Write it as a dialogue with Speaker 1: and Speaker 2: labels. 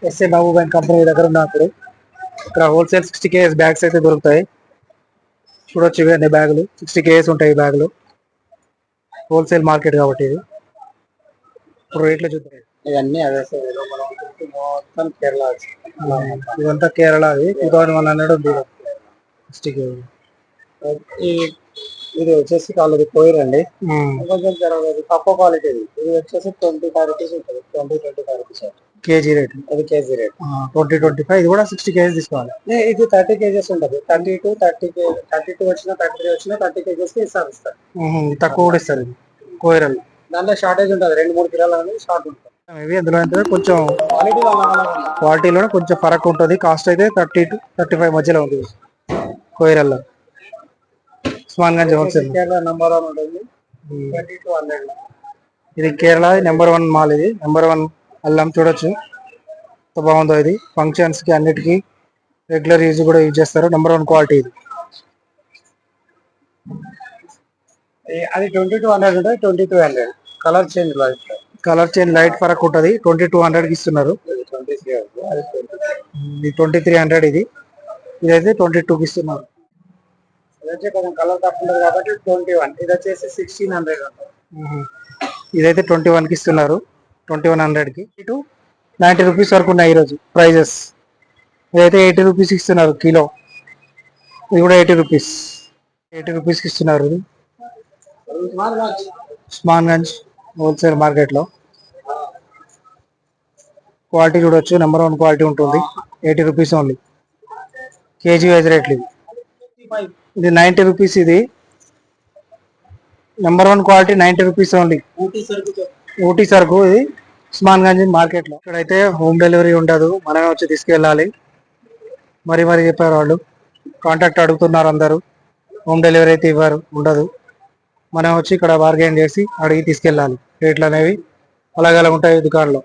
Speaker 1: SA బాబు bank company దగ్గర ఉన్నప్పుడు ఇక్కడ హోల్సేల్ 60 kgs బ్యాగ్స్ అయితే దొరుకుతాయి. చూడొచ్చు ఇవన్నీ బ్యాగులు 60 kgs ఉంటాయి. ఈ బ్యాగులు హోల్సేల్ మార్కెట్ కాబట్టి ఇది. ఇప్పుడు రేట్లు చూద్దాం.
Speaker 2: ఇవన్నీ అదే సార్ మొత్తం కేరళ.
Speaker 1: ఇదంతా కేరళ. అది 2100 ఉంది 60 kg.
Speaker 2: ఇది వచ్చేసి కాలేదు పోయిరండి. కొంచెం తక్కువ క్వాలిటీ. ఇది వచ్చేసి 25 రూపీస్ ఉంటుంది. 25 రూపీస్
Speaker 1: కేజీ రేట్.
Speaker 2: అది కేజీ రేట్
Speaker 1: 20-25. ఇది కూడా 60 kgs తీసుకోవాలి.
Speaker 2: ఇది 30 kgs ఉంటుంది. 32 వచ్చినా 33 వచ్చినా 30 kgs ఇస్తారు.
Speaker 1: తక్కువ కూడా ఇస్తారు. ఇది కోయిరల్
Speaker 2: దాంట్లో షార్టేజ్ ఉంటుంది. 2-3 కిలోలు అనేది షార్ట్ ఉంటుంది.
Speaker 1: ఇవి అందులో అయితే కొంచెం క్వాలిటీలో కొంచెం ఫరక్ ఉంటుంది. కాస్ట్ అయితే 30-35 మధ్యలో ఉంది కోయిరల్లో. ఉస్మాన్గంజ్ హోల్సేల్
Speaker 2: కేరళ నెంబర్ 1 ఉంటుంది. 2200.
Speaker 1: ఇది కేరళ నెంబర్ 1 మాల్. ఇది నెంబర్ 1 అల్లం. చూడొచ్చు ఎంత బాగుందో. ఇది ఫంక్షన్స్ కి అన్నిటికీ రెగ్యులర్ యూజ్ కూడా యూజ్ చేస్తారు. నెంబర్ 1 క్వాలిటీ ఇది.
Speaker 2: అది 2200 ఉంటుంది. 2200 కలర్ చేంజ్
Speaker 1: లైట్ ఫరక్ ఉంటుంది. 2200కి ఇస్తున్నారు. ఇది 2300. ఇదైతే 22కి ఇస్తున్నారు.
Speaker 2: కొంచెం కలర్ తక్కువ ఉంటుంది కాబట్టి 21. ఇది వచ్చేసి 1600.
Speaker 1: ఇదైతే 21కి ఇస్తున్నారు. 2100కి 90 రూపీస్ వరకు ఉన్నాయి ఈరోజు ప్రైజెస్. ఇదైతే 80 రూపీస్ ఇస్తున్నారు కిలో. ఇది కూడా 80 రూపీస్కి ఇస్తున్నారు. ఇది ఉస్మాన్గంజ్ హోల్సేల్ మార్కెట్లో. క్వాలిటీ చూడొచ్చు. నెంబర్ 1 క్వాలిటీ ఉంటుంది. 80 రూపీస్ ఓన్లీ. కేజీ వైజ్ రేట్లు. ఇది 90 రూపీస్. ఇది number 1 quality 90 rupees only. Ooty సరుకు. ఇది ఉస్మాన్గంజ్ మార్కెట్లో. ఇక్కడైతే హోమ్ డెలివరీ ఉండదు. మనమే వచ్చి తీసుకెళ్ళాలి. మరి చెప్పారు వాళ్ళు. కాంటాక్ట్ అడుగుతున్నారు అందరూ. హోమ్ డెలివరీ అయితే ఉండదు. మనం వచ్చి ఇక్కడ బార్గెన్ చేసి అడిగి తీసుకెళ్ళాలి. రేట్లు అనేవి అలాగే ఉంటాయి దుకాణంలో.